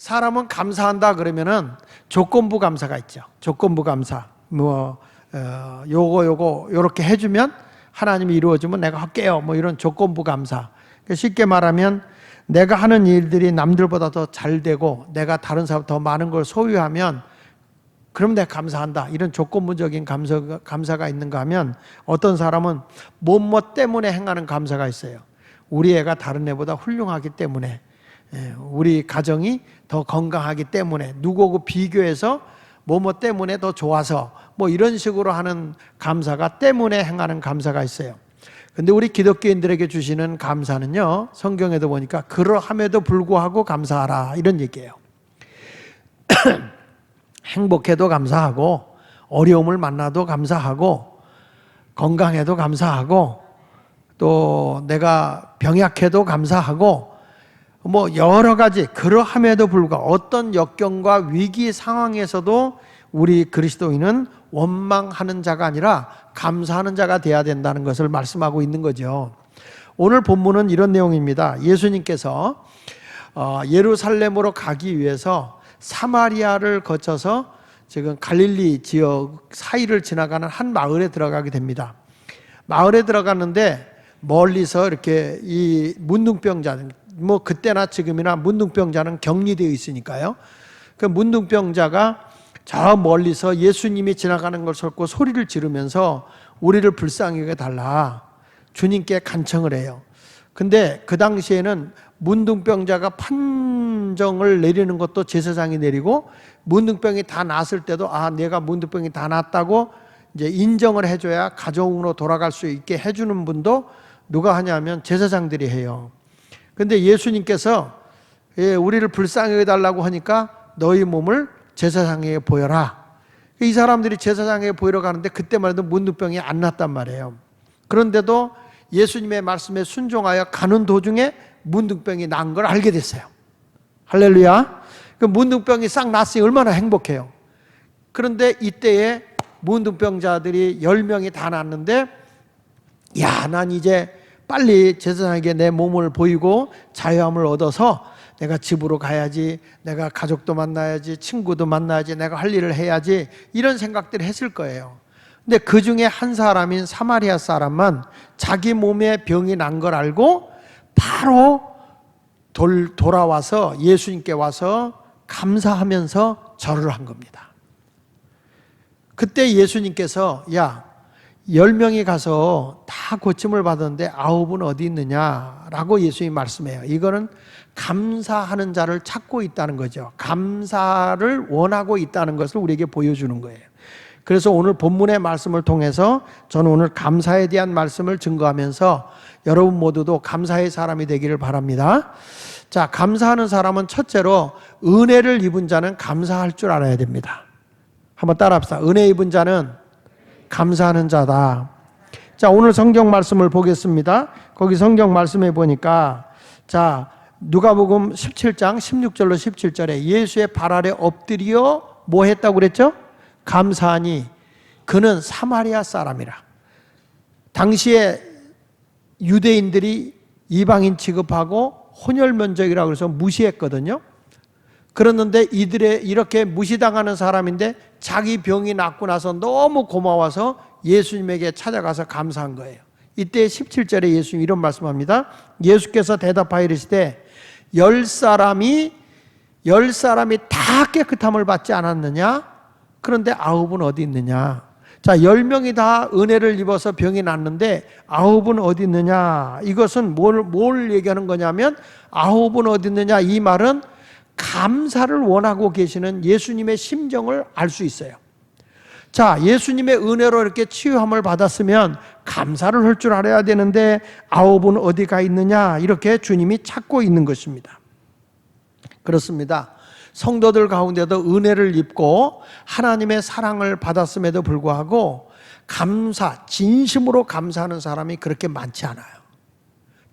사람은 감사한다 그러면은 조건부 감사가 있죠. 조건부 감사. 요렇게 해주면 하나님이 이루어주면 내가 할게요. 이런 조건부 감사. 쉽게 말하면 내가 하는 일들이 남들보다 더 잘 되고 내가 다른 사람 더 많은 걸 소유하면 그럼 내가 감사한다. 이런 조건부적인 감사가 있는가 하면 어떤 사람은 뭐뭐 때문에 행하는 감사가 있어요. 우리 애가 다른 애보다 훌륭하기 때문에, 우리 가정이 더 건강하기 때문에, 누구하고 비교해서 뭐뭐 때문에 더 좋아서 이런 식으로 하는 감사가 때문에 행하는 감사가 있어요. 근데 우리 기독교인들에게 주시는 감사는요, 성경에도 보니까 그러함에도 불구하고 감사하라 이런 얘기예요. 행복해도 감사하고, 어려움을 만나도 감사하고, 건강해도 감사하고, 또 내가 병약해도 감사하고, 여러 가지, 그러함에도 불구하고 어떤 역경과 위기 상황에서도 우리 그리스도인은 원망하는 자가 아니라 감사하는 자가 돼야 된다는 것을 말씀하고 있는 거죠. 오늘 본문은 이런 내용입니다. 예수님께서 예루살렘으로 가기 위해서 사마리아를 거쳐서 지금 갈릴리 지역 사이를 지나가는 한 마을에 들어가게 됩니다. 마을에 들어갔는데 멀리서 이렇게 이 문둥병자는, 그때나 지금이나 문둥병자는 격리되어 있으니까요. 그 문둥병자가 저 멀리서 예수님이 지나가는 걸 듣고 소리를 지르면서 우리를 불쌍히 여겨 달라 주님께 간청을 해요. 근데 그 당시에는 문둥병자가 판정을 내리는 것도 제사장이 내리고, 문둥병이 다 났을 때도 내가 문둥병이 다 났다고 이제 인정을 해줘야 가정으로 돌아갈 수 있게 해주는 분도 누가 하냐면 제사장들이 해요. 근데 예수님께서 우리를 불쌍히 여겨달라고 하니까 너희 몸을 제사장에게 보여라. 이 사람들이 제사장에게 보이러 가는데 그때만 해도 문둥병이 안 났단 말이에요. 그런데도 예수님의 말씀에 순종하여 가는 도중에 문둥병이 난 걸 알게 됐어요. 할렐루야. 그 문둥병이 싹 났으니 얼마나 행복해요. 그런데 이때에 문둥병자들이 10명이 다 났는데, 난 이제 빨리 제사장에게 내 몸을 보이고 자유함을 얻어서 내가 집으로 가야지, 내가 가족도 만나야지, 친구도 만나야지, 내가 할 일을 해야지, 이런 생각들을 했을 거예요. 근데 그 중에 한 사람인 사마리아 사람만 자기 몸에 병이 난 걸 알고 바로 돌아와서 예수님께 와서 감사하면서 절을 한 겁니다. 그때 예수님께서 10명이 가서 다 고침을 받았는데 9은 어디 있느냐라고 예수님이 말씀해요. 이거는 감사하는 자를 찾고 있다는 거죠. 감사를 원하고 있다는 것을 우리에게 보여주는 거예요. 그래서 오늘 본문의 말씀을 통해서 저는 오늘 감사에 대한 말씀을 증거하면서 여러분 모두도 감사의 사람이 되기를 바랍니다. 자, 감사하는 사람은 첫째로 은혜를 입은 자는 감사할 줄 알아야 됩니다. 한번 따라합시다. 은혜 입은 자는 감사하는 자다. 자, 오늘 성경 말씀을 보겠습니다. 거기 성경 말씀에 보니까, 자, 누가복음 17장 16절로 17절에 예수의 발 아래 엎드려 뭐 했다고 그랬죠? 감사하니 그는 사마리아 사람이라. 당시에 유대인들이 이방인 취급하고 혼혈면적이라고 해서 무시했거든요. 그랬는데 이들의 이렇게 무시당하는 사람인데 자기 병이 낫고 나서 너무 고마워서 예수님에게 찾아가서 감사한 거예요. 이때 17절에 예수님이 이런 말씀합니다. 예수께서 대답하여 이르시되 10사람이 다 깨끗함을 받지 않았느냐? 그런데 9은 어디 있느냐? 자, 10명이 다 은혜를 입어서 병이 났는데 9은 어디 있느냐? 이것은 뭘 얘기하는 거냐면 9은 어디 있느냐? 이 말은 감사를 원하고 계시는 예수님의 심정을 알 수 있어요. 자, 예수님의 은혜로 이렇게 치유함을 받았으면 감사를 할 줄 알아야 되는데 9은 어디가 있느냐? 이렇게 주님이 찾고 있는 것입니다. 그렇습니다. 성도들 가운데도 은혜를 입고 하나님의 사랑을 받았음에도 불구하고 진심으로 감사하는 사람이 그렇게 많지 않아요.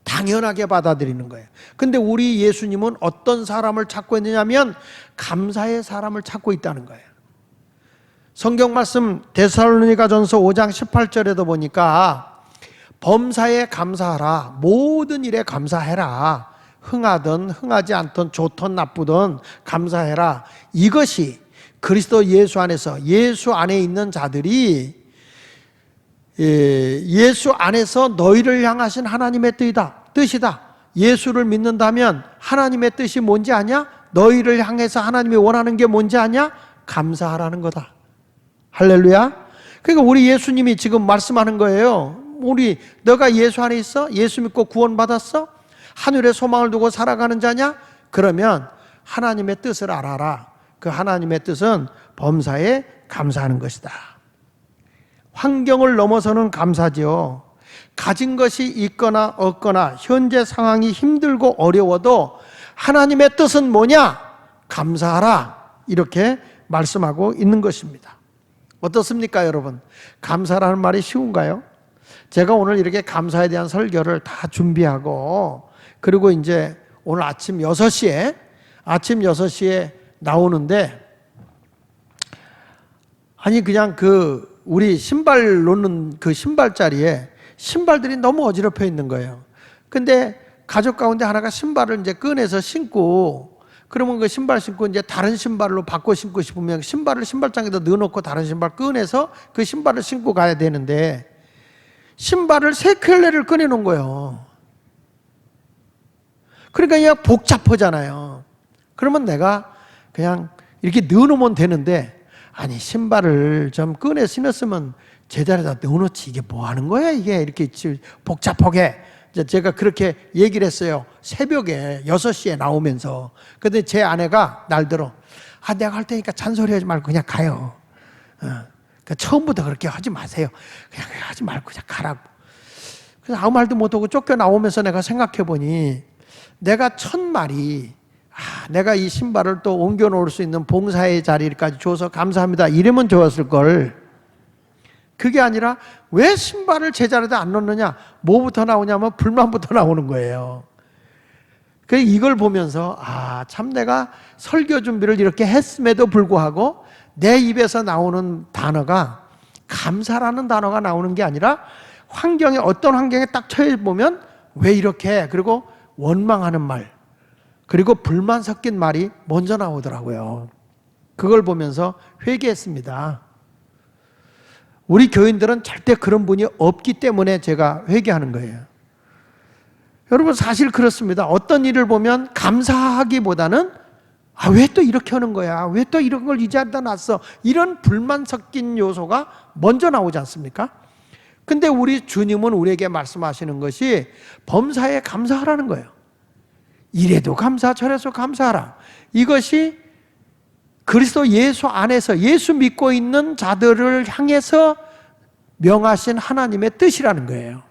당연하게 받아들이는 거예요. 근데 우리 예수님은 어떤 사람을 찾고 있느냐면 감사의 사람을 찾고 있다는 거예요. 성경 말씀 데살로니가전서 5장 18절에도 보니까 범사에 감사하라, 모든 일에 감사해라, 흥하든 흥하지 않든 좋든 나쁘든 감사해라. 이것이 그리스도 예수 안에서, 예수 안에 있는 자들이 예수 안에서 너희를 향하신 하나님의 뜻이다. 예수를 믿는다면 하나님의 뜻이 뭔지 아냐? 너희를 향해서 하나님이 원하는 게 뭔지 아냐? 감사하라는 거다. 할렐루야. 그러니까 우리 예수님이 지금 말씀하는 거예요. 너가 예수 안에 있어? 예수 믿고 구원받았어? 하늘에 소망을 두고 살아가는 자냐? 그러면 하나님의 뜻을 알아라. 그 하나님의 뜻은 범사에 감사하는 것이다. 환경을 넘어서는 감사지요. 가진 것이 있거나 없거나 현재 상황이 힘들고 어려워도 하나님의 뜻은 뭐냐? 감사하라. 이렇게 말씀하고 있는 것입니다. 어떻습니까, 여러분? 감사라는 말이 쉬운가요? 제가 오늘 이렇게 감사에 대한 설교를 다 준비하고, 그리고 이제 오늘 아침 6시에 나오는데, 아니 그냥 우리 신발 놓는 그 신발자리에 신발들이 너무 어지럽혀 있는 거예요. 근데 가족 가운데 하나가 신발을 이제 꺼내서 신고, 그러면 그 신발 신고 이제 다른 신발로 바꿔 신고 싶으면 신발을 신발장에다 넣어놓고 다른 신발 꺼내서 그 신발을 신고 가야 되는데, 신발을 3켤레를 꺼내놓은 거예요. 그러니까 그냥 복잡하잖아요. 그러면 내가 그냥 이렇게 넣어놓으면 되는데, 아니 신발을 좀 꺼내 신었으면 제자리에다 넣어놓지, 이게 뭐 하는 거야 이게 이렇게 복잡하게. 제가 그렇게 얘기를 했어요. 새벽에 6시에 나오면서. 근데 제 아내가 날들어, 내가 할 테니까 잔소리하지 말고 그냥 가요. 그러니까 처음부터 그렇게 하지 마세요. 그냥 하지 말고 그냥 가라고. 그래서 아무 말도 못하고 쫓겨나오면서 내가 생각해보니, 내가 첫 말이 내가 이 신발을 또 옮겨 놓을 수 있는 봉사의 자리까지 줘서 감사합니다, 이러면 좋았을 걸. 그게 아니라 왜 신발을 제자리에다 안 놓느냐? 뭐부터 나오냐면 불만부터 나오는 거예요. 그래서 이걸 보면서 참 내가 설교 준비를 이렇게 했음에도 불구하고 내 입에서 나오는 단어가 감사라는 단어가 나오는 게 아니라, 어떤 환경에 딱 처해 보면 왜 이렇게, 그리고 원망하는 말, 그리고 불만 섞인 말이 먼저 나오더라고요. 그걸 보면서 회개했습니다. 우리 교인들은 절대 그런 분이 없기 때문에 제가 회개하는 거예요. 여러분 사실 그렇습니다. 어떤 일을 보면 감사하기보다는 왜 또 이렇게 하는 거야? 왜 또 이런 걸 이 자리에다 놨어? 이런 불만 섞인 요소가 먼저 나오지 않습니까? 근데 우리 주님은 우리에게 말씀하시는 것이 범사에 감사하라는 거예요. 이래도 감사, 저래도 감사하라. 이것이 그리스도 예수 안에서 예수 믿고 있는 자들을 향해서 명하신 하나님의 뜻이라는 거예요.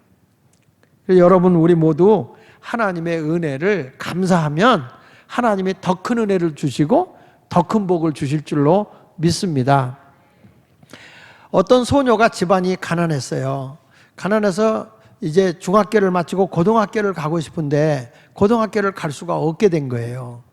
여러분, 우리 모두 하나님의 은혜를 감사하면 하나님이 더 큰 은혜를 주시고 더 큰 복을 주실 줄로 믿습니다. 어떤 소녀가 집안이 가난했어요. 가난해서 이제 중학교를 마치고 고등학교를 가고 싶은데 고등학교를 갈 수가 없게 된 거예요.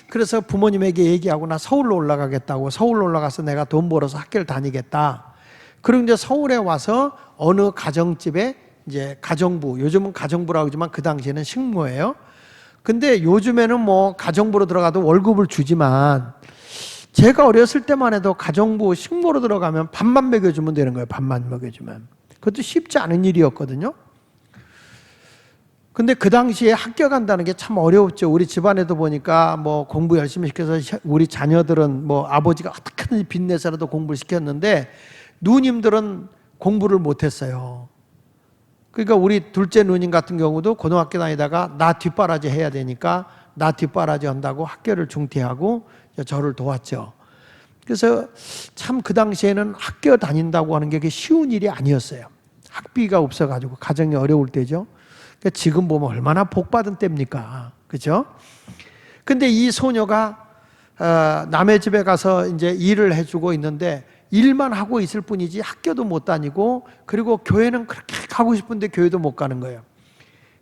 그래서 부모님에게 얘기하고, 나 서울로 올라가겠다고, 서울로 올라가서 내가 돈 벌어서 학교를 다니겠다. 그리고 이제 서울에 와서 어느 가정집에 이제 가정부, 요즘은 가정부라고 하지만 그 당시에는 식모예요. 근데 요즘에는 뭐 가정부로 들어가도 월급을 주지만, 제가 어렸을 때만 해도 가정부 식모로 들어가면 밥만 먹여주면 되는 거예요. 밥만 먹여주면. 그것도 쉽지 않은 일이었거든요. 근데 그 당시에 학교 간다는 게 참 어려웠죠. 우리 집안에도 보니까 뭐 공부 열심히 시켜서 우리 자녀들은 뭐 아버지가 어떻게든지 빚내서라도 공부를 시켰는데 누님들은 공부를 못했어요. 그러니까 우리 둘째 누님 같은 경우도 고등학교 다니다가 나 뒷바라지 해야 되니까 나 뒷바라지 한다고 학교를 중퇴하고 저를 도왔죠. 그래서 참 그 당시에는 학교 다닌다고 하는 게 쉬운 일이 아니었어요. 학비가 없어가지고 가정이 어려울 때죠. 그러니까 지금 보면 얼마나 복받은 때입니까? 그죠? 근데 이 소녀가 남의 집에 가서 이제 일을 해주고 있는데 일만 하고 있을 뿐이지 학교도 못 다니고, 그리고 교회는 그렇게 가고 싶은데 교회도 못 가는 거예요.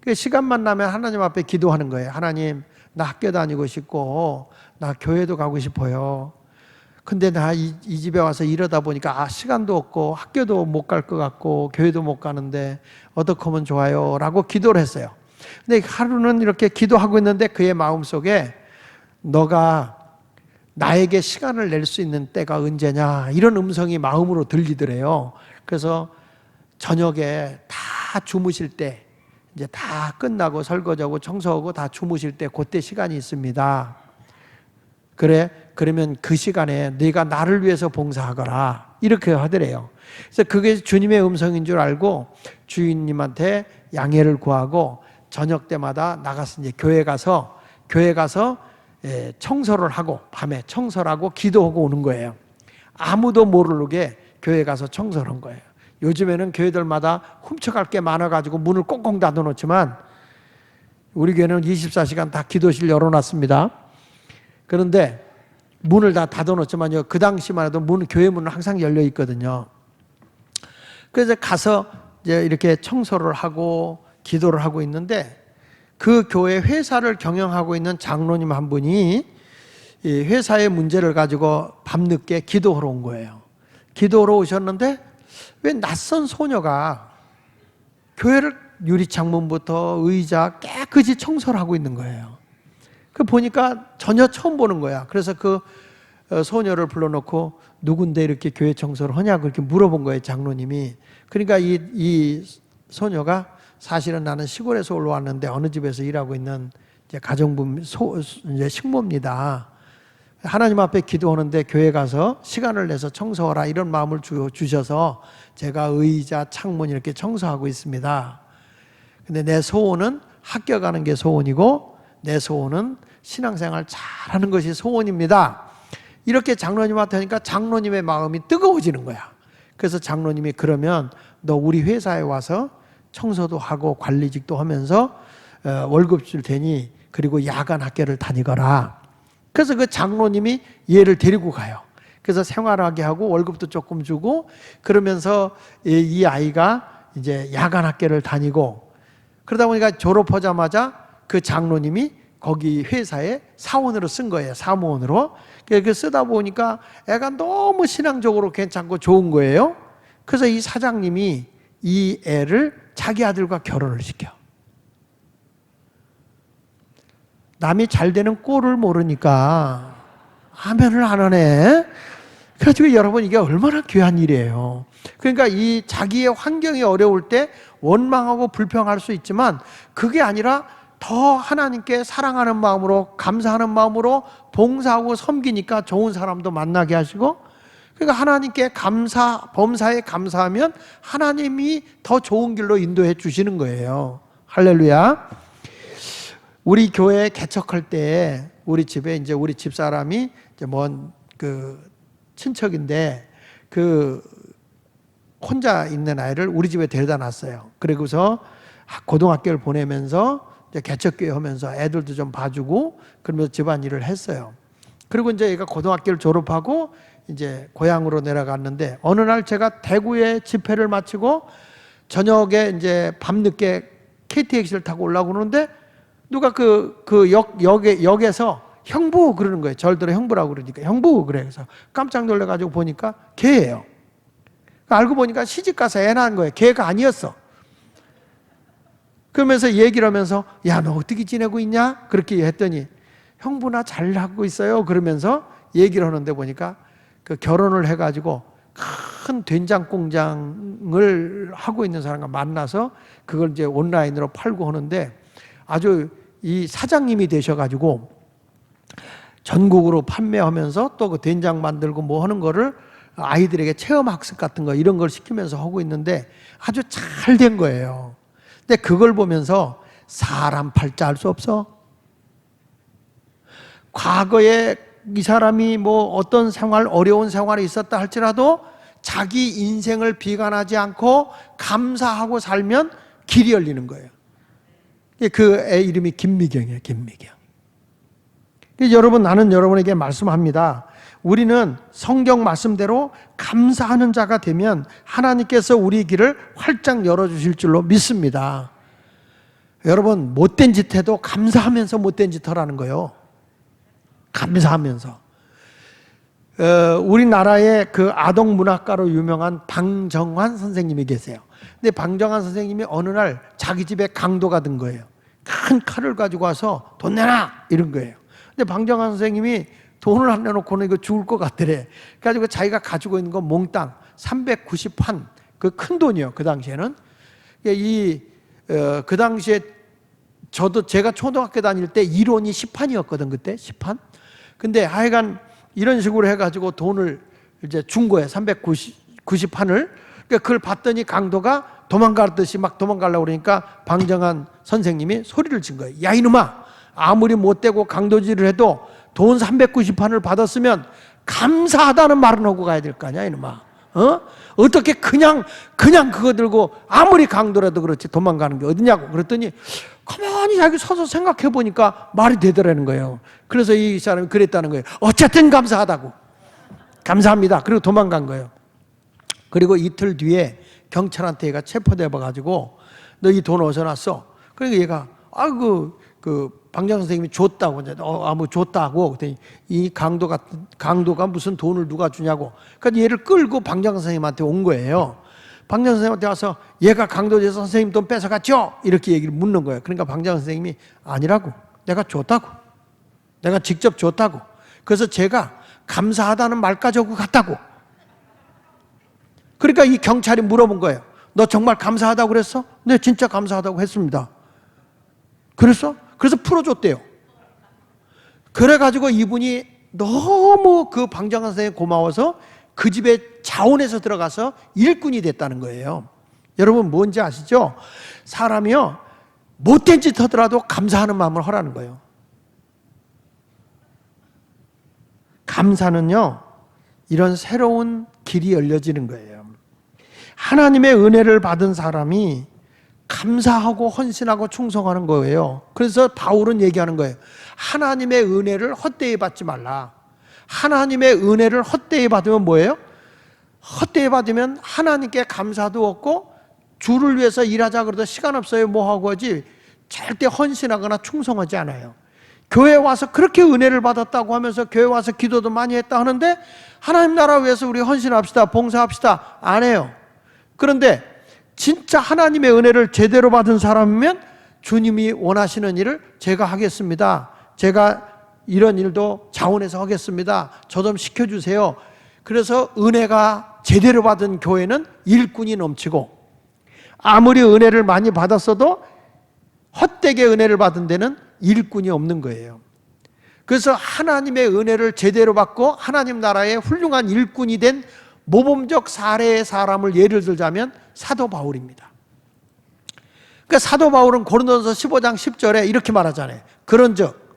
그 시간만 나면 하나님 앞에 기도하는 거예요. 하나님, 나 학교 다니고 싶고 나 교회도 가고 싶어요. 근데 나 이 집에 와서 이러다 보니까 시간도 없고 학교도 못 갈 것 같고 교회도 못 가는데 어떻게 하면 좋아요? 라고 기도를 했어요. 근데 하루는 이렇게 기도하고 있는데 그의 마음속에 너가 나에게 시간을 낼 수 있는 때가 언제냐 이런 음성이 마음으로 들리더래요. 그래서 저녁에 다 주무실 때 이제 다 끝나고 설거지하고 청소하고 다 주무실 때 그때 시간이 있습니다. 그래? 그러면 그 시간에 네가 나를 위해서 봉사하거라 이렇게 하더래요. 그래서 그게 주님의 음성인 줄 알고 주인님한테 양해를 구하고 저녁 때마다 나가서 이제 교회 가서 청소를 하고 밤에 청소를 하고 기도하고 오는 거예요. 아무도 모르게 교회 가서 청소를 한 거예요. 요즘에는 교회들마다 훔쳐갈 게 많아가지고 문을 꽁꽁 닫아놓지만 우리 교회는 24시간 다 기도실 열어놨습니다. 그런데 문을 다 닫아놓지만요, 그 당시만 해도 교회 문은 항상 열려 있거든요. 그래서 가서 이제 이렇게 청소를 하고 기도를 하고 있는데 그 교회 회사를 경영하고 있는 장로님 한 분이 이 회사의 문제를 가지고 밤늦게 기도하러 온 거예요. 기도하러 오셨는데 왜 낯선 소녀가 교회를 유리창문부터 의자 깨끗이 청소를 하고 있는 거예요. 그 보니까 전혀 처음 보는 거야. 그래서 그 소녀를 불러놓고 누군데 이렇게 교회 청소를 하냐고 이렇게 물어본 거예요, 장로님이. 그러니까 이 소녀가 사실은 나는 시골에서 올라왔는데 어느 집에서 일하고 있는 이제 가정부 이제 식모입니다. 하나님 앞에 기도하는데 교회 가서 시간을 내서 청소하라 이런 마음을 주셔서 제가 의자, 창문 이렇게 청소하고 있습니다. 근데 내 소원은 학교 가는 게 소원이고 내 소원은 신앙생활 잘하는 것이 소원입니다. 이렇게 장로님한테 하니까 장로님의 마음이 뜨거워지는 거야. 그래서 장로님이 그러면 너 우리 회사에 와서 청소도 하고 관리직도 하면서 월급 줄 테니 그리고 야간 학교를 다니거라. 그래서 그 장로님이 얘를 데리고 가요. 그래서 생활하게 하고 월급도 조금 주고 그러면서 이 아이가 이제 야간 학교를 다니고 그러다 보니까 졸업하자마자 그 장로님이 거기 회사에 사원으로 쓴 거예요. 사무원으로. 그렇게 쓰다 보니까 애가 너무 신앙적으로 괜찮고 좋은 거예요. 그래서 이 사장님이 이 애를 자기 아들과 결혼을 시켜. 남이 잘 되는 꼴을 모르니까 아멘을 안 하네. 그래가지고 여러분 이게 얼마나 귀한 일이에요. 그러니까 이 자기의 환경이 어려울 때 원망하고 불평할 수 있지만 그게 아니라 더 하나님께 사랑하는 마음으로 감사하는 마음으로 봉사하고 섬기니까 좋은 사람도 만나게 하시고 그러니까 하나님께 범사에 감사하면 하나님이 더 좋은 길로 인도해 주시는 거예요. 할렐루야. 우리 교회 개척할 때 우리 집에 이제 우리 집사람이 이제 그 친척인데 그 혼자 있는 아이를 우리 집에 데려다 놨어요. 그리고서 고등학교를 보내면서 이제 개척교회 하면서 애들도 좀 봐주고 그러면서 집안일을 했어요. 그리고 이제 얘가 고등학교를 졸업하고 이제 고향으로 내려갔는데 어느 날 제가 대구에 집회를 마치고 저녁에 이제 밤늦게 KTX를 타고 올라오는데 누가 역에서 형부 그러는 거예요. 절들어 형부라고 그러니까 형부 그래. 그래서 깜짝 놀라가지고 보니까 걔예요. 알고 보니까 시집가서 애 낳은 거예요. 걔가 아니었어. 그러면서 얘기를 하면서 야, 너 어떻게 지내고 있냐? 그렇게 했더니 형부 나 잘 하고 있어요. 그러면서 얘기를 하는데 보니까 그 결혼을 해가지고 큰 된장 공장을 하고 있는 사람과 만나서 그걸 이제 온라인으로 팔고 하는데 아주 이 사장님이 되셔가지고 전국으로 판매하면서 또 그 된장 만들고 뭐 하는 거를 아이들에게 체험학습 같은 거 이런 걸 시키면서 하고 있는데 아주 잘 된 거예요. 근데 그걸 보면서 사람 팔자 알 수 없어. 과거에 이 사람이 뭐 어떤 어려운 생활이 있었다 할지라도 자기 인생을 비관하지 않고 감사하고 살면 길이 열리는 거예요. 그 애 이름이 김미경이에요. 김미경. 여러분, 나는 여러분에게 말씀합니다. 우리는 성경 말씀대로 감사하는 자가 되면 하나님께서 우리 길을 활짝 열어주실 줄로 믿습니다. 여러분, 못된 짓 해도 감사하면서 못된 짓 하라는 거예요. 감사하면서. 우리나라의 그 아동문학가로 유명한 방정환 선생님이 계세요. 근데 방정환 선생님이 어느 날 자기 집에 강도가 든 거예요. 큰 칼을 가지고 와서 돈 내놔 이런 거예요. 근데 방정환 선생님이 돈을 안 내놓고는 이거 죽을 것 같더래. 그래가지고 자기가 가지고 있는 건 몽땅 390판, 그 큰 돈이요. 그 당시에는. 그 당시에 제가 초등학교 다닐 때 1원이 10판이었거든, 그때 10판. 근데 하여간 이런 식으로 해가지고 돈을 이제 준 거예요. 390판을. 그러니까 그걸 봤더니 강도가 도망가듯이 막 도망가려고 그러니까 방정환 선생님이 소리를 친 거예요. 야, 이놈아! 아무리 못되고 강도질을 해도 돈 390판을 받았으면 감사하다는 말은 하고 가야 될 거 아니야, 이놈아. 어떻게 그냥 그거 들고 아무리 강도라도 그렇지 도망가는 게 어디냐고. 그랬더니 가만히 자기 서서 생각해 보니까 말이 되더라는 거예요. 그래서 이 사람이 그랬다는 거예요. 어쨌든 감사하다고. 감사합니다. 그리고 도망간 거예요. 그리고 이틀 뒤에 경찰한테 얘가 체포돼 봐가지고 너 이 돈 어디서 났어? 그러니까 얘가 방장 선생님이 줬다고. 줬다고. 그랬더니 이 강도가 무슨 돈을 누가 주냐고. 그러니까 얘를 끌고 방장 선생님한테 온 거예요. 방장 선생님한테 와서 얘가 강도돼서 선생님 돈 뺏어갔죠? 이렇게 얘기를 묻는 거예요. 그러니까 방장 선생님이 아니라고. 내가 줬다고. 내가 직접 줬다고. 그래서 제가 감사하다는 말까지 하고 갔다고. 그러니까 이 경찰이 물어본 거예요. 너 정말 감사하다고 그랬어? 네, 진짜 감사하다고 했습니다. 그랬어? 그래서 풀어줬대요. 그래가지고 이분이 너무 그 방정환 선생님이 고마워서 그 집에 자원해서 들어가서 일꾼이 됐다는 거예요. 여러분 뭔지 아시죠? 사람이요, 못된 짓 하더라도 감사하는 마음을 하라는 거예요. 감사는요, 이런 새로운 길이 열려지는 거예요. 하나님의 은혜를 받은 사람이 감사하고 헌신하고 충성하는 거예요. 그래서 바울은 얘기하는 거예요. 하나님의 은혜를 헛되이 받지 말라. 하나님의 은혜를 헛되이 받으면 뭐예요? 헛되이 받으면 하나님께 감사도 없고 주를 위해서 일하자 그러다 시간 없어요 뭐 하고 하지 절대 헌신하거나 충성하지 않아요. 교회 와서 그렇게 은혜를 받았다고 하면서 교회 와서 기도도 많이 했다 하는데 하나님 나라 위해서 우리 헌신합시다, 봉사합시다 안 해요. 그런데 진짜 하나님의 은혜를 제대로 받은 사람이면 주님이 원하시는 일을 제가 하겠습니다. 제가 이런 일도 자원해서 하겠습니다. 저 좀 시켜주세요. 그래서 은혜가 제대로 받은 교회는 일꾼이 넘치고 아무리 은혜를 많이 받았어도 헛되게 은혜를 받은 데는 일꾼이 없는 거예요. 그래서 하나님의 은혜를 제대로 받고 하나님 나라의 훌륭한 일꾼이 된 모범적 사례의 사람을 예를 들자면 사도 바울입니다. 그러니까 사도 바울은 고린도전서 15장 10절에 이렇게 말하잖아요. 그런즉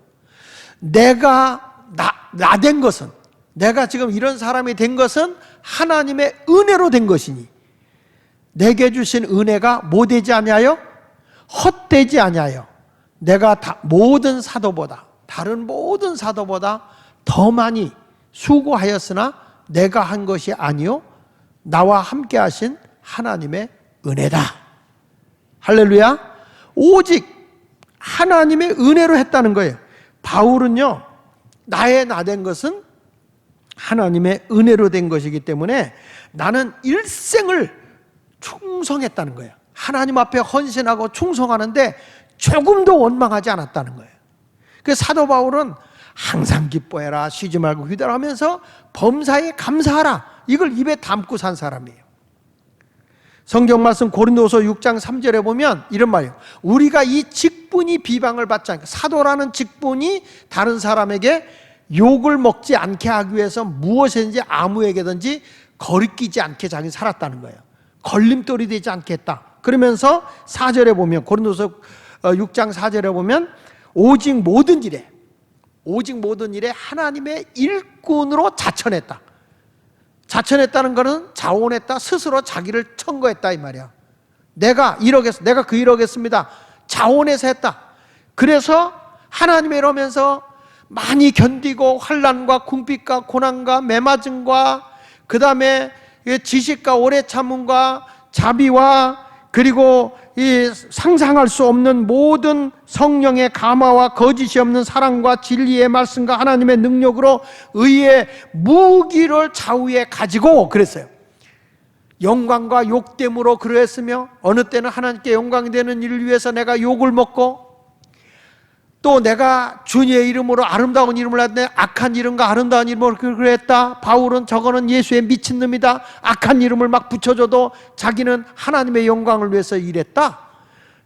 내가 나 된 것은, 내가 지금 이런 사람이 된 것은 하나님의 은혜로 된 것이니 내게 주신 은혜가 뭐 되지 아니하여 헛되지 아니하여 내가 모든 사도보다, 다른 모든 사도보다 더 많이 수고하였으나 내가 한 것이 아니요 나와 함께 하신 하나님의 은혜다. 할렐루야. 오직 하나님의 은혜로 했다는 거예요. 바울은요, 나의 나 된 것은 하나님의 은혜로 된 것이기 때문에 나는 일생을 충성했다는 거예요. 하나님 앞에 헌신하고 충성하는데 조금도 원망하지 않았다는 거예요. 그래서 사도 바울은 항상 기뻐해라, 쉬지 말고 기도하라 하면서 범사에 감사하라, 이걸 입에 담고 산 사람이에요. 성경 말씀 고린도서 6장 3절에 보면 이런 말이에요. 우리가 이 직분이 비방을 받지 않게, 사도라는 직분이 다른 사람에게 욕을 먹지 않게 하기 위해서 무엇이든지 아무에게든지 거리끼지 않게 자기 살았다는 거예요. 걸림돌이 되지 않게 했다. 그러면서 4절에 보면, 고린도서 6장 4절에 보면 오직 모든 일에 하나님의 일꾼으로 자천했다. 자천했다는 것은 자원했다, 스스로 자기를 천거했다 이 말이야. 내가 그 일하겠습니다. 자원해서 했다. 그래서 하나님의 이러면서 많이 견디고 환난과 궁핍과 고난과 매맞음과 그 다음에 지식과 오래 참음과 자비와 그리고 이 상상할 수 없는 모든 성령의 감화와 거짓이 없는 사랑과 진리의 말씀과 하나님의 능력으로 의의 무기를 좌우에 가지고 그랬어요. 영광과 욕됨으로 그러했으며 어느 때는 하나님께 영광이 되는 일을 위해서 내가 욕을 먹고 또 내가 주님의 이름으로 아름다운 이름을 했는데 악한 이름과 아름다운 이름으로 그랬다. 바울은 저거는 예수의 미친놈이다. 악한 이름을 막 붙여줘도 자기는 하나님의 영광을 위해서 일했다.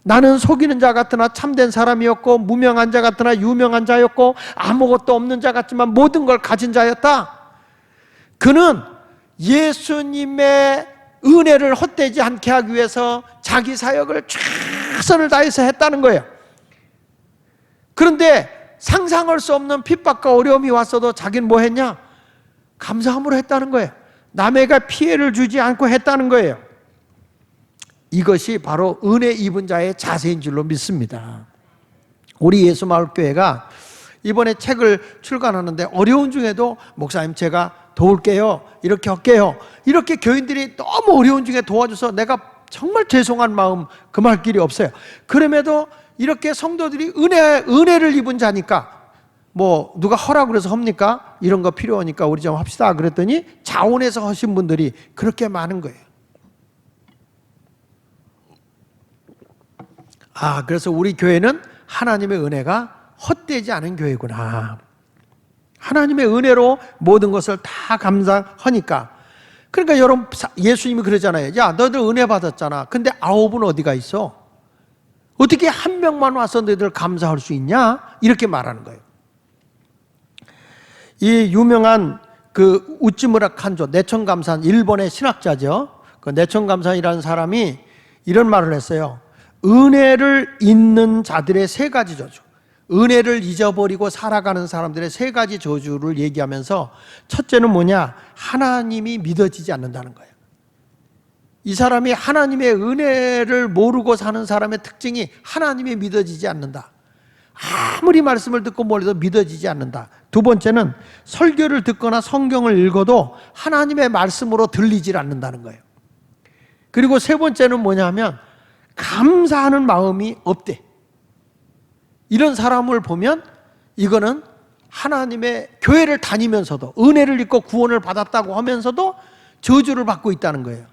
나는 속이는 자 같으나 참된 사람이었고 무명한 자 같으나 유명한 자였고 아무것도 없는 자 같지만 모든 걸 가진 자였다. 그는 예수님의 은혜를 헛되지 않게 하기 위해서 자기 사역을 최선을 다해서 했다는 거예요. 그런데 상상할 수 없는 핍박과 어려움이 왔어도 자기는 뭐 했냐? 감사함으로 했다는 거예요. 남에게 피해를 주지 않고 했다는 거예요. 이것이 바로 은혜 입은 자의 자세인 줄로 믿습니다. 우리 예수마을교회가 이번에 책을 출간하는데 어려운 중에도 목사님 제가 도울게요, 이렇게 할게요, 이렇게 교인들이 너무 어려운 중에 도와줘서 내가 정말 죄송한 마음 금할 길이 없어요. 그럼에도 이렇게 성도들이 은혜를 입은 자니까 뭐 누가 허락을 해서 합니까? 이런 거 필요하니까 우리 좀 합시다 그랬더니 자원해서 하신 분들이 그렇게 많은 거예요. 그래서 우리 교회는 하나님의 은혜가 헛되지 않은 교회구나. 하나님의 은혜로 모든 것을 다 감사하니까. 그러니까 여러분, 예수님이 그러잖아요. 야, 너희들 은혜 받았잖아. 근데 9은 어디가 있어? 어떻게 한 명만 와서 너희들 감사할 수 있냐? 이렇게 말하는 거예요. 이 유명한 그 우찌무라 칸조, 내천감산, 일본의 신학자죠. 그 내천감산이라는 사람이 이런 말을 했어요. 은혜를 잊는 자들의 3가지 저주, 은혜를 잊어버리고 살아가는 사람들의 3가지 저주를 얘기하면서 첫째는 뭐냐? 하나님이 믿어지지 않는다는 거예요. 이 사람이 하나님의 은혜를 모르고 사는 사람의 특징이 하나님이 믿어지지 않는다. 아무리 말씀을 듣고 몰라도 믿어지지 않는다. 두 번째는 설교를 듣거나 성경을 읽어도 하나님의 말씀으로 들리질 않는다는 거예요. 그리고 세 번째는 뭐냐면 감사하는 마음이 없대. 이런 사람을 보면 이거는 하나님의 교회를 다니면서도 은혜를 입고 구원을 받았다고 하면서도 저주를 받고 있다는 거예요.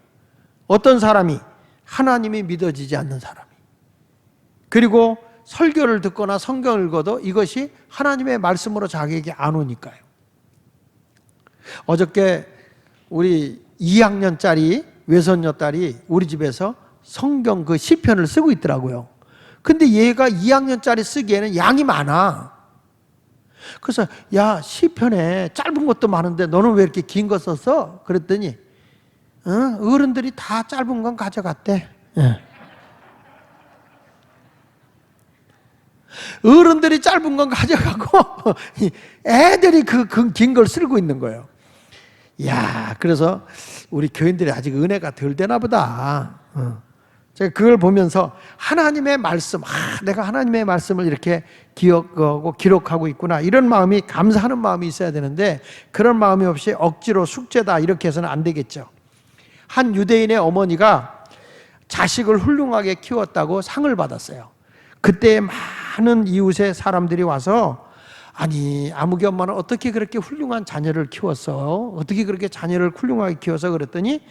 어떤 사람이? 하나님이 믿어지지 않는 사람이. 그리고 설교를 듣거나 성경을 읽어도 이것이 하나님의 말씀으로 자기에게 안 오니까요. 어저께 우리 2학년짜리 외손녀 딸이 우리 집에서 성경 그 시편을 쓰고 있더라고요. 근데 얘가 2학년짜리 쓰기에는 양이 많아. 그래서 야, 시편에 짧은 것도 많은데 너는 왜 이렇게 긴 거 썼어? 그랬더니 어른들이 다 짧은 건 가져갔대. 어른들이 짧은 건 가져가고 애들이 그 긴 걸 쓰고 있는 거예요. 야, 그래서 우리 교인들이 아직 은혜가 덜 되나 보다. 제가 그걸 보면서 하나님의 말씀, 내가 하나님의 말씀을 이렇게 기억하고 기록하고 있구나, 이런 마음이, 감사하는 마음이 있어야 되는데 그런 마음이 없이 억지로 숙제다 이렇게 해서는 안 되겠죠. 한 유대인의 어머니가 자식을 훌륭하게 키웠다고 상을 받았어요. 그때 많은 이웃의 사람들이 와서 아니, 아무개 엄마는 어떻게 그렇게 훌륭한 자녀를 키웠어? 어떻게 그렇게 자녀를 훌륭하게 키워서? 그랬더니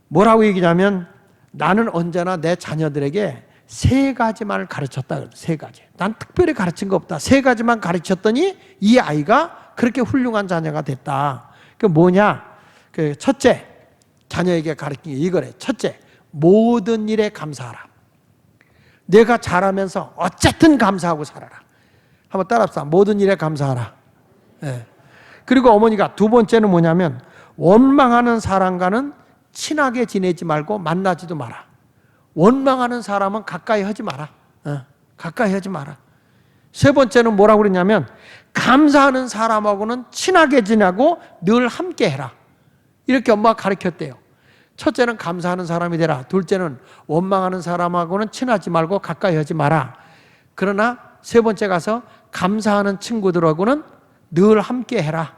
뭐라고 얘기냐면 나는 언제나 내 자녀들에게 3가지만 가르쳤다. 3가지. 난 특별히 가르친 거 없다. 3가지만 가르쳤더니 이 아이가 그렇게 훌륭한 자녀가 됐다. 그 뭐냐? 그 첫째, 자녀에게 가르친 게 이거래. 첫째, 모든 일에 감사하라. 내가 잘하면서 어쨌든 감사하고 살아라. 한번 따라합시다. 모든 일에 감사하라. 네. 그리고 어머니가 두 번째는 뭐냐면 원망하는 사람과는 친하게 지내지 말고 만나지도 마라. 원망하는 사람은 가까이 하지 마라. 가까이 하지 마라. 세 번째는 뭐라고 그랬냐면 감사하는 사람하고는 친하게 지내고 늘 함께 해라. 이렇게 엄마가 가르쳤대요. 첫째는 감사하는 사람이 되라. 둘째는 원망하는 사람하고는 친하지 말고 가까이 하지 마라. 그러나 세 번째 가서 감사하는 친구들하고는 늘 함께 해라.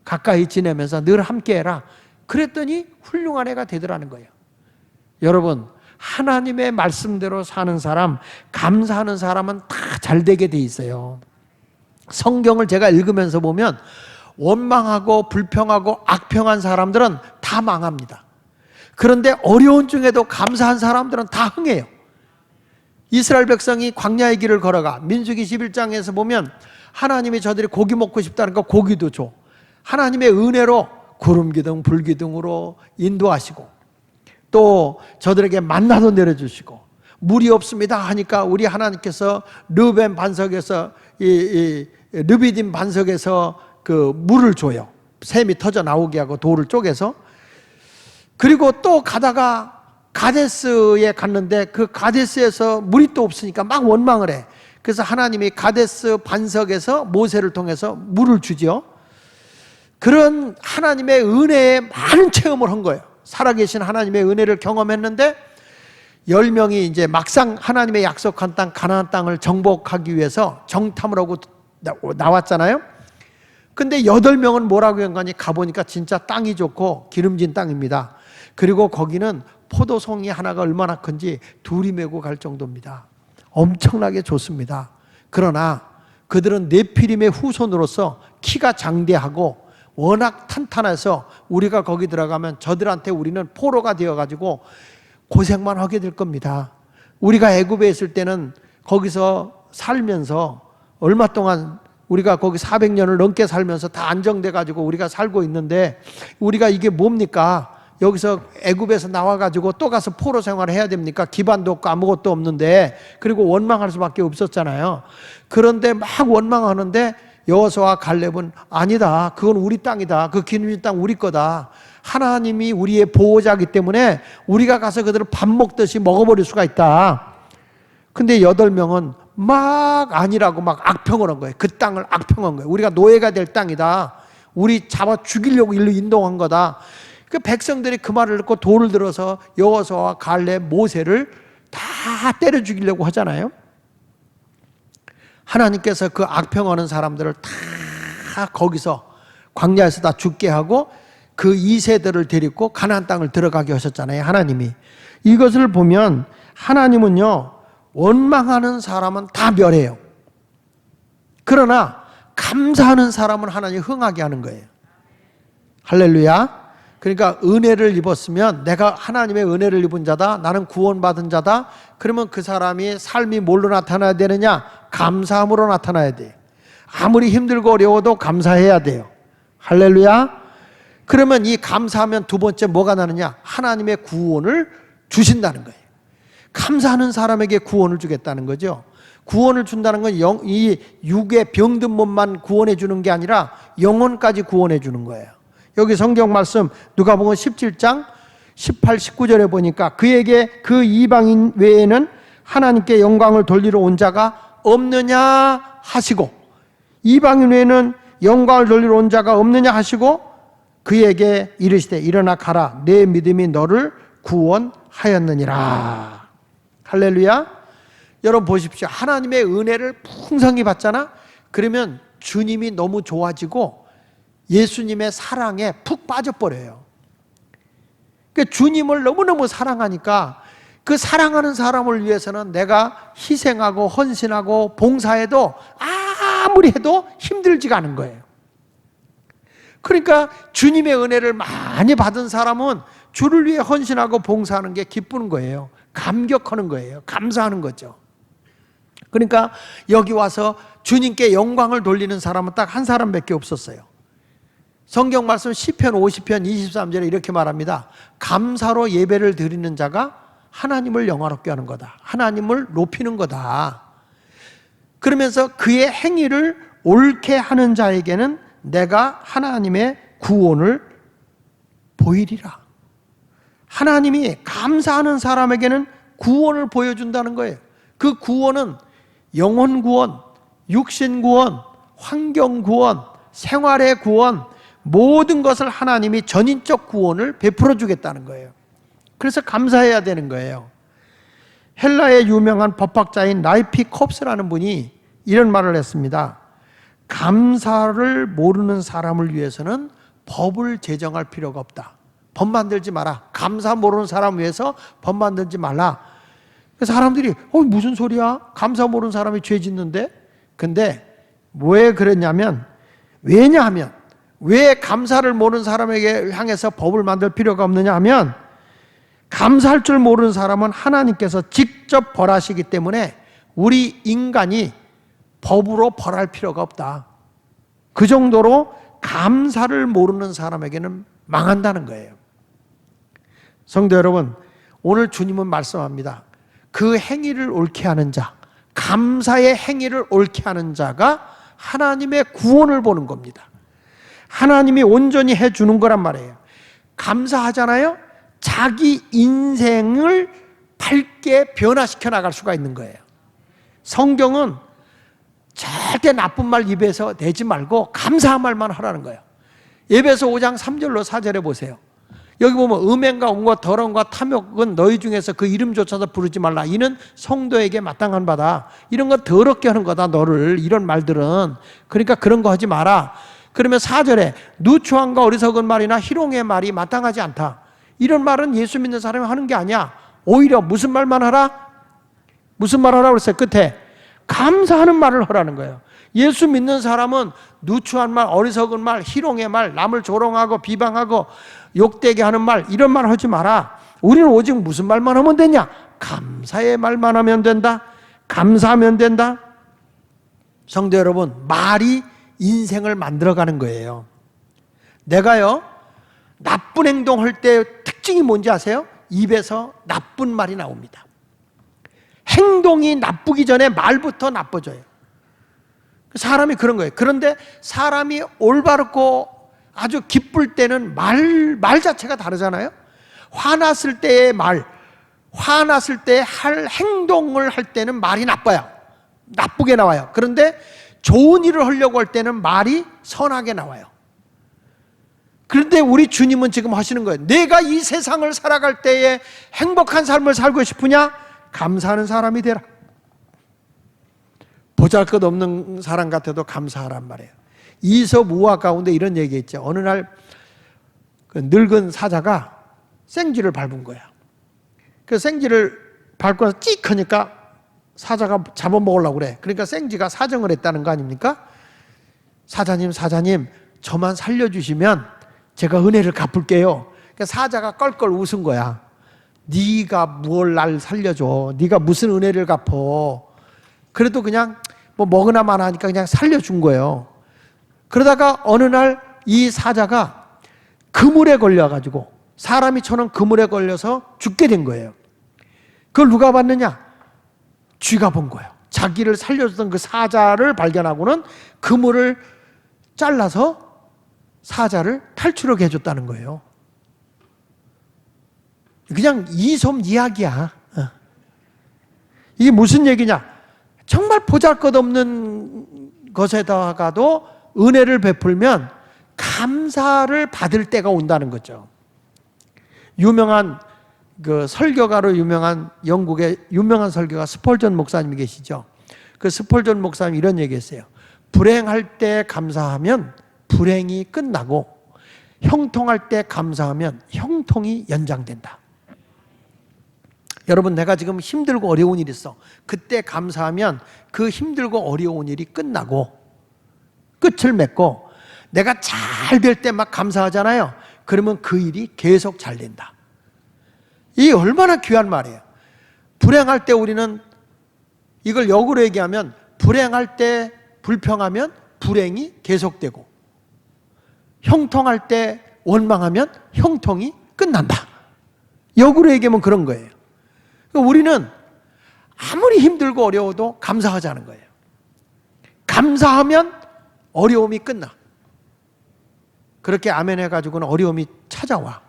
가까이 지내면서 늘 함께 해라. 그랬더니 훌륭한 애가 되더라는 거예요. 여러분, 하나님의 말씀대로 사는 사람, 감사하는 사람은 다 잘 되게 돼 있어요. 성경을 제가 읽으면서 보면 원망하고 불평하고 악평한 사람들은 다 망합니다. 그런데 어려운 중에도 감사한 사람들은 다 흥해요. 이스라엘 백성이 광야의 길을 걸어가 민수기 11장에서 보면 하나님이 저들이 고기 먹고 싶다니까 고기도 줘. 하나님의 은혜로 구름기둥 불기둥으로 인도하시고 또 저들에게 만나도 내려주시고 물이 없습니다 하니까 우리 하나님께서 르벤 반석에서 르비딤 반석에서 그 물을 줘요. 샘이 터져 나오게 하고 돌을 쪼개서. 그리고 또 가다가 가데스에 갔는데 그 가데스에서 물이 또 없으니까 막 원망을 해. 그래서 하나님이 가데스 반석에서 모세를 통해서 물을 주죠. 그런 하나님의 은혜에 많은 체험을 한 거예요. 살아계신 하나님의 은혜를 경험했는데 10명이 이제 막상 하나님의 약속한 땅 가나안 땅을 정복하기 위해서 정탐을 하고 나왔잖아요. 근데 8명은 뭐라고 한 거니? 가보니까 진짜 땅이 좋고 기름진 땅입니다. 그리고 거기는 포도송이 하나가 얼마나 큰지 둘이 메고 갈 정도입니다. 엄청나게 좋습니다. 그러나 그들은 네피림의 후손으로서 키가 장대하고 워낙 탄탄해서 우리가 거기 들어가면 저들한테 우리는 포로가 되어가지고 고생만 하게 될 겁니다. 우리가 애굽에 있을 때는 거기서 살면서 얼마 동안 우리가 거기 400년을 넘게 살면서 다 안정돼가지고 우리가 살고 있는데 우리가 이게 뭡니까? 여기서 애굽에서 나와가지고 또 가서 포로 생활을 해야 됩니까? 기반도 없고 아무것도 없는데. 그리고 원망할 수밖에 없었잖아요. 그런데 막 원망하는데 여호수아와 갈렙은 아니다, 그건 우리 땅이다, 그 기름진 땅 우리 거다, 하나님이 우리의 보호자이기 때문에 우리가 가서 그들을 밥 먹듯이 먹어버릴 수가 있다. 근데 8명은 막 아니라고 막 악평을 한 거예요. 그 땅을 악평한 거예요. 우리가 노예가 될 땅이다, 우리 잡아 죽이려고 일로 인도한 거다. 그 백성들이 그 말을 듣고 돌을 들어서 여호수아와 갈렙, 모세를 다 때려 죽이려고 하잖아요. 하나님께서 그 악평하는 사람들을 다 거기서 광야에서 다 죽게 하고 그 2세들을 데리고 가나안 땅을 들어가게 하셨잖아요. 하나님이. 이것을 보면 하나님은요, 원망하는 사람은 다 멸해요. 그러나 감사하는 사람은 하나님이 흥하게 하는 거예요. 할렐루야. 그러니까 은혜를 입었으면 내가 하나님의 은혜를 입은 자다, 나는 구원받은 자다, 그러면 그 사람이 삶이 뭘로 나타나야 되느냐? 감사함으로 나타나야 돼요. 아무리 힘들고 어려워도 감사해야 돼요. 할렐루야. 그러면 이 감사하면 두 번째 뭐가 나느냐? 하나님의 구원을 주신다는 거예요. 감사하는 사람에게 구원을 주겠다는 거죠. 구원을 준다는 건 이 육의 병든 몸만 구원해 주는 게 아니라 영혼까지 구원해 주는 거예요. 여기 성경 말씀 누가복음 17장 18, 19절에 보니까 그에게 그 이방인 외에는 하나님께 영광을 돌리러 온 자가 없느냐 하시고, 이방인 외에는 영광을 돌리러 온 자가 없느냐 하시고 그에게 이르시되 일어나 가라, 내 믿음이 너를 구원하였느니라. 할렐루야. 여러분 보십시오. 하나님의 은혜를 풍성히 받잖아. 그러면 주님이 너무 좋아지고 예수님의 사랑에 푹 빠져버려요. 그러니까 주님을 너무너무 사랑하니까 그 사랑하는 사람을 위해서는 내가 희생하고 헌신하고 봉사해도 아무리 해도 힘들지가 않은 거예요. 그러니까 주님의 은혜를 많이 받은 사람은 주를 위해 헌신하고 봉사하는 게 기쁘는 거예요. 감격하는 거예요. 감사하는 거죠. 그러니까 여기 와서 주님께 영광을 돌리는 사람은 딱 한 사람밖에 없었어요. 성경 말씀 시편 50편 23절에 이렇게 말합니다. 감사로 예배를 드리는 자가 하나님을 영화롭게 하는 거다, 하나님을 높이는 거다. 그러면서 그의 행위를 옳게 하는 자에게는 내가 하나님의 구원을 보이리라. 하나님이 감사하는 사람에게는 구원을 보여준다는 거예요. 그 구원은 영혼 구원, 육신 구원, 환경 구원, 생활의 구원, 모든 것을 하나님이 전인적 구원을 베풀어 주겠다는 거예요. 그래서 감사해야 되는 거예요. 헬라의 유명한 법학자인 라이피콥스라는 분이 이런 말을 했습니다. 감사를 모르는 사람을 위해서는 법을 제정할 필요가 없다. 법 만들지 마라. 감사 모르는 사람 위해서 법 만들지 말라. 그래서 사람들이 무슨 소리야? 감사 모르는 사람이 죄 짓는데? 근데 왜 그랬냐면, 왜냐하면 왜 감사를 모르는 사람에게 향해서 법을 만들 필요가 없느냐 하면, 감사할 줄 모르는 사람은 하나님께서 직접 벌하시기 때문에 우리 인간이 법으로 벌할 필요가 없다. 그 정도로 감사를 모르는 사람에게는 망한다는 거예요. 성도 여러분, 오늘 주님은 말씀합니다. 그 행위를 옳게 하는 자, 감사의 행위를 옳게 하는 자가 하나님의 구원을 보는 겁니다. 하나님이 온전히 해주는 거란 말이에요. 감사하잖아요. 자기 인생을 밝게 변화시켜 나갈 수가 있는 거예요. 성경은 절대 나쁜 말 입에서 내지 말고 감사한 말만 하라는 거예요. 에베소 5장 3절로 4절에 보세요. 여기 보면 음행과 온과 더러움과 탐욕은 너희 중에서 그 이름조차도 부르지 말라. 이는 성도에게 마땅한 바다. 이런 거 더럽게 하는 거다 너를. 이런 말들은. 그러니까 그런 거 하지 마라. 그러면 4절에 누추함과 어리석은 말이나 희롱의 말이 마땅하지 않다. 이런 말은 예수 믿는 사람이 하는 게 아니야. 오히려 무슨 말만 하라? 무슨 말 하라고 그랬어요? 끝에 감사하는 말을 하라는 거예요. 예수 믿는 사람은 누추한 말, 어리석은 말, 희롱의 말, 남을 조롱하고 비방하고 욕되게 하는 말, 이런 말 하지 마라. 우리는 오직 무슨 말만 하면 되냐? 감사의 말만 하면 된다. 감사하면 된다. 성도 여러분, 말이 인생을 만들어가는 거예요. 내가요, 나쁜 행동할 때 특징이 뭔지 아세요? 입에서 나쁜 말이 나옵니다. 행동이 나쁘기 전에 말부터 나빠져요. 사람이 그런 거예요. 그런데 사람이 올바르고 아주 기쁠 때는 말 자체가 다르잖아요. 화났을 때의 말, 화났을 때 할 행동을 할 때는 말이 나빠요. 나쁘게 나와요. 그런데 좋은 일을 하려고 할 때는 말이 선하게 나와요. 그런데 우리 주님은 지금 하시는 거예요. 내가 이 세상을 살아갈 때에 행복한 삶을 살고 싶으냐? 감사하는 사람이 되라. 보잘것없는 사람 같아도 감사하란 말이에요. 이솝 우화 가운데 이런 얘기 있죠. 어느 날 그 늙은 사자가 생쥐를 밟은 거야. 그 생쥐를 밟고 나서 찍 하니까 사자가 잡아먹으려고 그래. 그러니까 생쥐가 사정을 했다는 거 아닙니까? 사자님, 저만 살려주시면 제가 은혜를 갚을게요. 그러니까 사자가 껄껄 웃은 거야. 네가 뭘 날 살려줘. 네가 무슨 은혜를 갚어. 그래도 그냥 뭐 먹으나 마나 하니까 그냥 살려준 거예요. 그러다가 어느 날 이 사자가 그물에 걸려가지고 사람이 쳐놓은 그물에 걸려서 죽게 된 거예요. 그걸 누가 봤느냐? 쥐가 본 거예요. 자기를 살려줬던 그 사자를 발견하고는 그물을 잘라서 사자를 탈출하게 해줬다는 거예요. 그냥 이솝 이야기야. 이게 무슨 얘기냐? 정말 보잘것없는 것에다가도 은혜를 베풀면 감사를 받을 때가 온다는 거죠. 유명한 그 설교가로 유명한 영국의 유명한 설교가 스펄전 목사님이 계시죠. 그 스펄전 목사님이 이런 얘기했어요. 불행할 때 감사하면 불행이 끝나고 형통할 때 감사하면 형통이 연장된다. 여러분, 내가 지금 힘들고 어려운 일이 있어. 그때 감사하면 그 힘들고 어려운 일이 끝나고 끝을 맺고 내가 잘 될 때 막 감사하잖아요. 그러면 그 일이 계속 잘 된다. 이게 얼마나 귀한 말이에요. 불행할 때 우리는 이걸 역으로 얘기하면 불행할 때 불평하면 불행이 계속되고 형통할 때 원망하면 형통이 끝난다. 역으로 얘기하면 그런 거예요. 우리는 아무리 힘들고 어려워도 감사하자는 거예요. 감사하면 어려움이 끝나. 그렇게 아멘 해가지고는 어려움이 찾아와.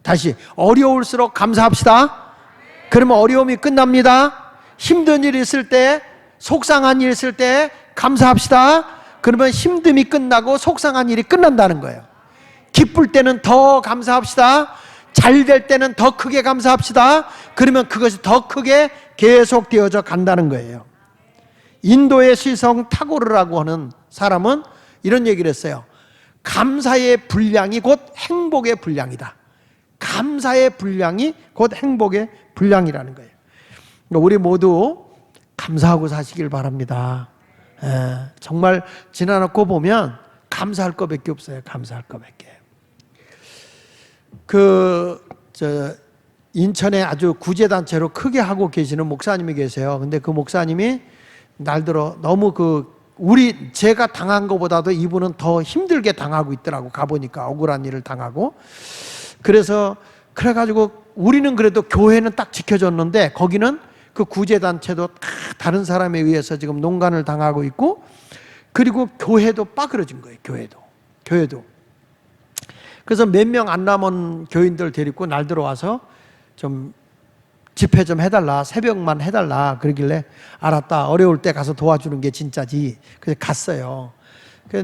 다시 어려울수록 감사합시다. 그러면 어려움이 끝납니다. 힘든 일이 있을 때, 속상한 일이 있을 때 감사합시다. 그러면 힘듦이 끝나고 속상한 일이 끝난다는 거예요. 기쁠 때는 더 감사합시다. 잘 될 때는 더 크게 감사합시다. 그러면 그것이 더 크게 계속되어져 간다는 거예요. 인도의 시성 타고르라고 하는 사람은 이런 얘기를 했어요. 감사의 분량이 곧 행복의 분량이다. 감사의 분량이 곧 행복의 분량이라는 거예요. 우리 모두 감사하고 사시길 바랍니다. 정말 지나놓고 보면 감사할 것밖에 없어요. 감사할 것밖에. 인천에 아주 구제단체로 크게 하고 계시는 목사님이 계세요. 근데 그 목사님이 날들어 너무 제가 당한 것보다도 이분은 더 힘들게 당하고 있더라고. 가보니까 억울한 일을 당하고. 그래가지고 우리는 그래도 교회는 딱 지켜줬는데 거기는 그 구제단체도 다른 사람에 의해서 지금 농간을 당하고 있고, 그리고 교회도 빠그러진 거예요. 교회도. 그래서 몇 명 안 남은 교인들 데리고 날 들어와서 좀 집회 좀 해달라, 새벽만 해달라 그러길래 알았다, 어려울 때 가서 도와주는 게 진짜지. 그래서 갔어요.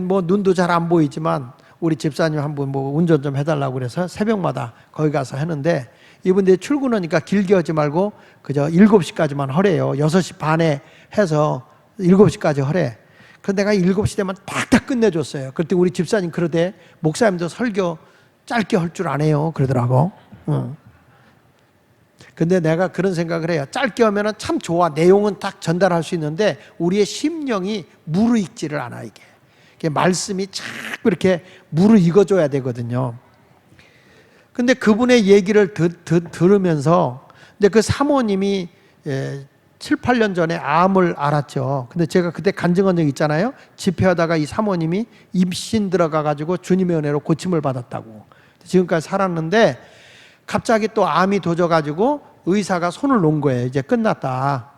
뭐 눈도 잘 안 보이지만 우리 집사님 한 분 뭐 운전 좀 해달라고 그래서 새벽마다 거기 가서 했는데, 이분들이 출근하니까 길게 하지 말고 그저 7시까지만 하래요. 6시 반에 해서 7시까지 하래. 그래서 내가 7시 되면 딱딱 끝내줬어요. 그때 우리 집사님 그러대, 목사님도 설교 짧게 할 줄 아네요 그러더라고. 근데 내가 그런 생각을 해요. 짧게 하면 참 좋아. 내용은 딱 전달할 수 있는데 우리의 심령이 무르익지를 않아. 이게 말씀이 자꾸 이렇게 무르익어줘야 되거든요. 근데 그분의 얘기를 들으면서, 근데 그 사모님이 7, 8년 전에 암을 앓았죠. 근데 제가 그때 간증한 적 있잖아요. 집회하다가 이 사모님이 입신 들어가가지고 주님의 은혜로 고침을 받았다고. 지금까지 살았는데 갑자기 또 암이 도져가지고 의사가 손을 놓은 거예요. 이제 끝났다.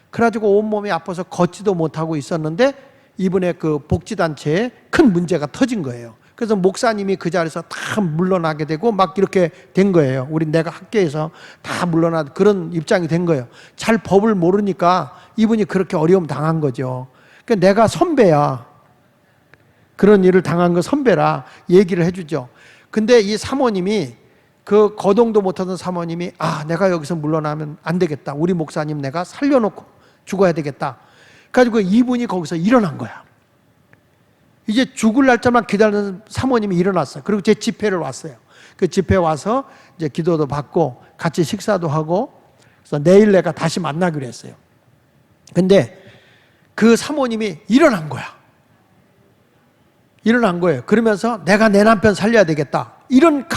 그래가지고 온몸이 아파서 걷지도 못하고 있었는데 이분의 그 복지단체에 큰 문제가 터진 거예요. 그래서 목사님이 그 자리에서 다 물러나게 되고 막 이렇게 된 거예요. 내가 학교에서 다 물러나 그런 입장이 된 거예요. 잘 법을 모르니까 이분이 그렇게 어려움 당한 거죠. 그러니까 내가 선배야. 그런 일을 당한 거 선배라 얘기를 해주죠. 근데 이 사모님이, 그 거동도 못하던 사모님이, 내가 여기서 물러나면 안 되겠다. 우리 목사님 내가 살려놓고 죽어야 되겠다. 그래가지고 이분이 거기서 일어난 거야. 이제 죽을 날짜만 기다리는 사모님이 일어났어요. 그리고 제 집회를 왔어요. 그 집회 와서 이제 기도도 받고 같이 식사도 하고, 그래서 내일 내가 다시 만나기로 했어요. 근데 그 사모님이 일어난 거예요. 그러면서 내가 내 남편 살려야 되겠다. 이런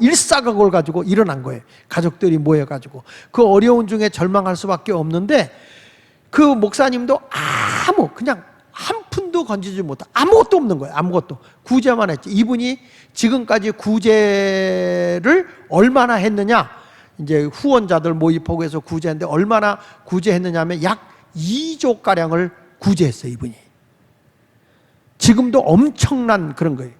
일사각오를 가지고 일어난 거예요. 가족들이 모여가지고. 그 어려운 중에 절망할 수밖에 없는데, 그 목사님도 그냥 한 푼도 건지지 못한, 아무것도 없는 거예요. 아무것도. 구제만 했지. 이분이 지금까지 구제를 얼마나 했느냐, 이제 후원자들 모집하고 해서 구제했는데 얼마나 구제했느냐 하면 약 2조가량을 구제했어요, 이분이. 지금도 엄청난 그런 거예요.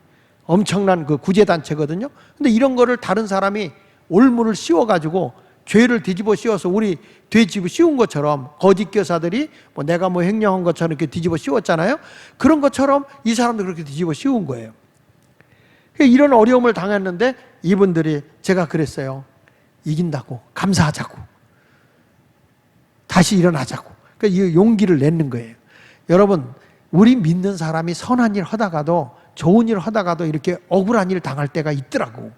엄청난 그 구제단체거든요. 근데 이런 거를 다른 사람이 올무를 씌워가지고 죄를 뒤집어 씌워서, 우리 뒤집어 씌운 것처럼 거짓 교사들이 내가 횡령한 것처럼 이렇게 뒤집어 씌웠잖아요. 그런 것처럼 이 사람도 그렇게 뒤집어 씌운 거예요. 이런 어려움을 당했는데 이분들이, 제가 그랬어요. 이긴다고, 감사하자고, 다시 일어나자고. 그러니까 이 용기를 내는 거예요. 여러분, 우리 믿는 사람이 선한 일 하다가도, 좋은 일 하다가도 이렇게 억울한 일 당할 때가 있더라고.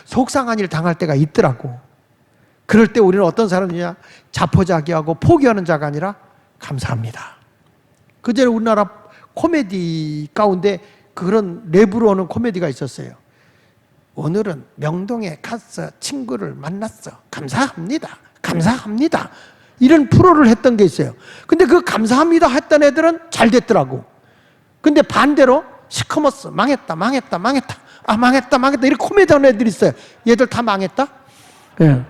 속상한 일 당할 때가 있더라고. 그럴 때 우리는 어떤 사람이냐? 자포자기하고 포기하는 자가 아니라 감사합니다. 그전에 우리나라 코미디 가운데 그런 랩으로 하는 코미디가 있었어요. 오늘은 명동에 가서 친구를 만났어. 감사합니다. 이런 프로를 했던 게 있어요. 근데 그 감사합니다 했던 애들은 잘 됐더라고. 근데 반대로 시커멓어. 망했다. 이렇게 코미디 하는 애들이 있어요. 얘들 다 망했다? 예.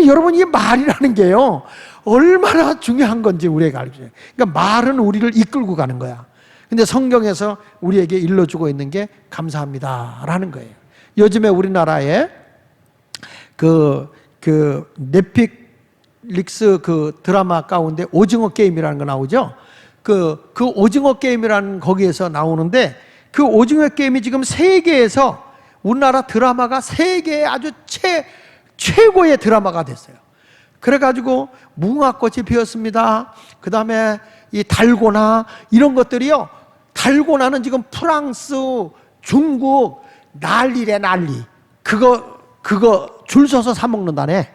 여러분, 이 말이라는 게요, 얼마나 중요한 건지 우리에게 알려줘요. 그러니까 말은 우리를 이끌고 가는 거야. 근데 성경에서 우리에게 일러주고 있는 게 감사합니다라는 거예요. 요즘에 우리나라에 넷플릭스 그 드라마 가운데 오징어 게임이라는 거 나오죠? 그 오징어 게임이라는 거기에서 나오는데, 그 오징어 게임이 지금 세계에서, 우리나라 드라마가 세계의 아주 최고의 드라마가 됐어요. 그래가지고 무궁화꽃이 피었습니다. 그 다음에 이 달고나, 이런 것들이요, 달고나는 지금 프랑스, 중국 난리래, 난리. 그거 줄 서서 사 먹는다네.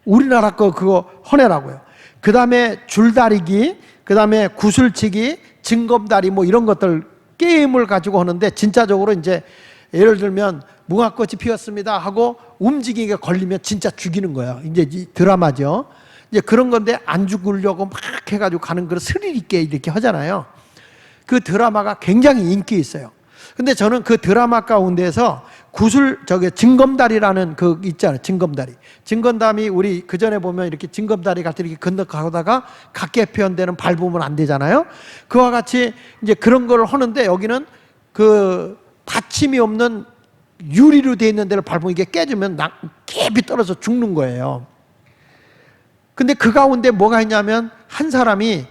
우리나라 그거 허내라고요. 그 다음에 줄다리기, 그 다음에 구슬치기, 징검다리 이런 것들 게임을 가지고 하는데, 진짜적으로 이제 예를 들면 무궁화꽃이 피었습니다 하고 움직이게 걸리면 진짜 죽이는 거예요. 이제 이 드라마죠. 이제 그런 건데 안 죽으려고 막 해가지고 가는 걸 스릴 있게 이렇게 하잖아요. 그 드라마가 굉장히 인기 있어요. 근데 저는 그 드라마 가운데서 징검다리라는 그 있잖아요. 징검다리 우리 그 전에 보면 이렇게 징검다리 같은 이렇게 건너가다가 각계 표현되는 밟으면 안 되잖아요. 그와 같이 이제 그런 걸 하는데 여기는 그 받침이 없는 유리로 되어 있는 데를 밟으면 이게 깨지면 깊이 떨어져 죽는 거예요. 근데 그 가운데 뭐가 있냐면 한 사람이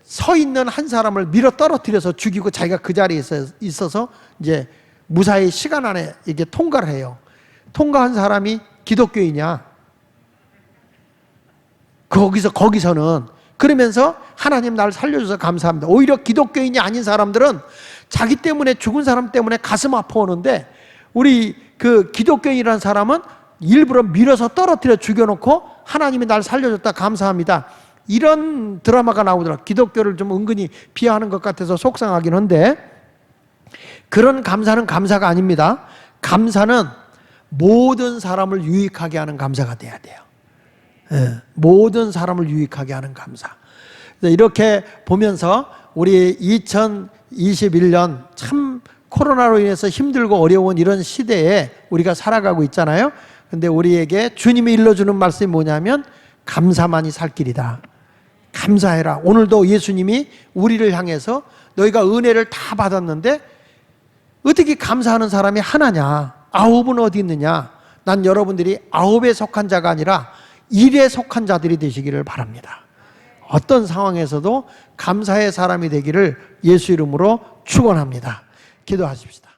서 있는 한 사람을 밀어 떨어뜨려서 죽이고 자기가 그 자리에 있어서 이제 무사히 시간 안에 이게 통과를 해요. 통과한 사람이 기독교이냐? 거기서는 그러면서 하나님 날 살려줘서 감사합니다. 오히려 기독교인이 아닌 사람들은 자기 때문에 죽은 사람 때문에 가슴 아파오는데 우리 그 기독교인이라는 사람은 일부러 밀어서 떨어뜨려 죽여놓고 하나님이 날 살려줬다 감사합니다. 이런 드라마가 나오더라고요. 기독교를 좀 은근히 비하하는 것 같아서 속상하긴 한데 그런 감사는 감사가 아닙니다. 감사는 모든 사람을 유익하게 하는 감사가 돼야 돼요. 모든 사람을 유익하게 하는 감사. 이렇게 보면서 우리 2021년 참 코로나로 인해서 힘들고 어려운 이런 시대에 우리가 살아가고 있잖아요. 근데 우리에게 주님이 일러주는 말씀이 뭐냐면 감사만이 살 길이다. 감사해라. 오늘도 예수님이 우리를 향해서 너희가 은혜를 다 받았는데 어떻게 감사하는 사람이 하나냐? 9은 어디 있느냐? 난 여러분들이 9에 속한 자가 아니라 1에 속한 자들이 되시기를 바랍니다. 어떤 상황에서도 감사의 사람이 되기를 예수 이름으로 축원합니다. 기도하십시다.